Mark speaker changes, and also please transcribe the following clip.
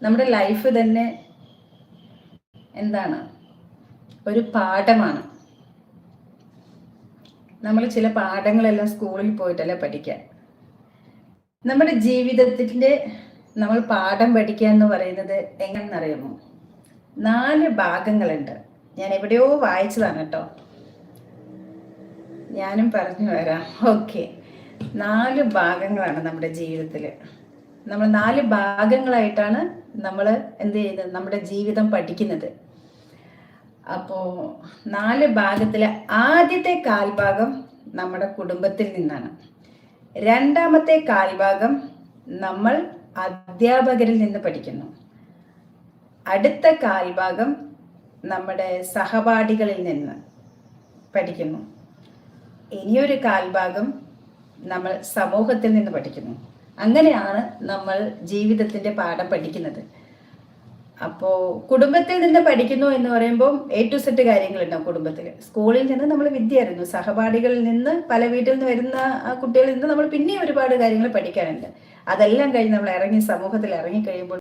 Speaker 1: നമ്മുടെ ലൈഫ് തന്നെ എന്താണ്, ഒരു പാഠമാണ്. നമ്മൾ ചില പാഠങ്ങളെല്ലാം സ്കൂളിൽ പോയിട്ടല്ലേ പഠിക്കാൻ. നമ്മുടെ ജീവിതത്തിൻ്റെ നമ്മൾ പാഠം പഠിക്കുക എന്ന് പറയുന്നത് എങ്ങനെയെന്നറിയാമോ? 4 ഭാഗങ്ങളുണ്ട്. ഞാൻ എവിടെയോ വായിച്ചതാണ് കേട്ടോ, ഞാനും പറഞ്ഞു വരാം. ഓക്കെ, 4 ഭാഗങ്ങളാണ് നമ്മുടെ ജീവിതത്തിൽ. നമ്മൾ 4 ഭാഗങ്ങളായിട്ടാണ് നമ്മൾ എന്ത് ചെയ്യുന്നത്, നമ്മുടെ ജീവിതം പഠിക്കുന്നത്. അപ്പോൾ 4 ഭാഗത്തിലെ ആദ്യത്തെ കാൽഭാഗം നമ്മുടെ കുടുംബത്തിൽ നിന്നാണ്. രണ്ടാമത്തെ കാൽഭാഗം നമ്മൾ അധ്യാപകരിൽ നിന്ന് പഠിക്കുന്നു. അടുത്ത കാൽഭാഗം നമ്മുടെ സഹപാഠികളിൽ നിന്ന് പഠിക്കുന്നു. ഇനിയൊരു കാൽഭാഗം നമ്മൾ സമൂഹത്തിൽ നിന്ന് പഠിക്കുന്നു. അങ്ങനെയാണ് നമ്മൾ ജീവിതത്തിൻ്റെ പാഠം പഠിക്കുന്നത്. അപ്പോൾ കുടുംബത്തിൽ നിന്ന് പഠിക്കുന്നു എന്ന് പറയുമ്പോൾ A to Z കാര്യങ്ങളുണ്ടാവും കുടുംബത്തിൽ. സ്കൂളിൽ നിന്ന് നമ്മൾ വിദ്യ അറിയുന്നു, സഹപാഠികളിൽ നിന്ന്, പല വീട്ടിൽ നിന്ന് വരുന്ന കുട്ടികളിൽ നിന്ന് നമ്മൾ പിന്നെ ഒരുപാട് കാര്യങ്ങൾ പഠിക്കാനുണ്ട്. അതെല്ലാം കഴിഞ്ഞ് നമ്മൾ സമൂഹത്തിൽ ഇറങ്ങി കഴിയുമ്പോൾ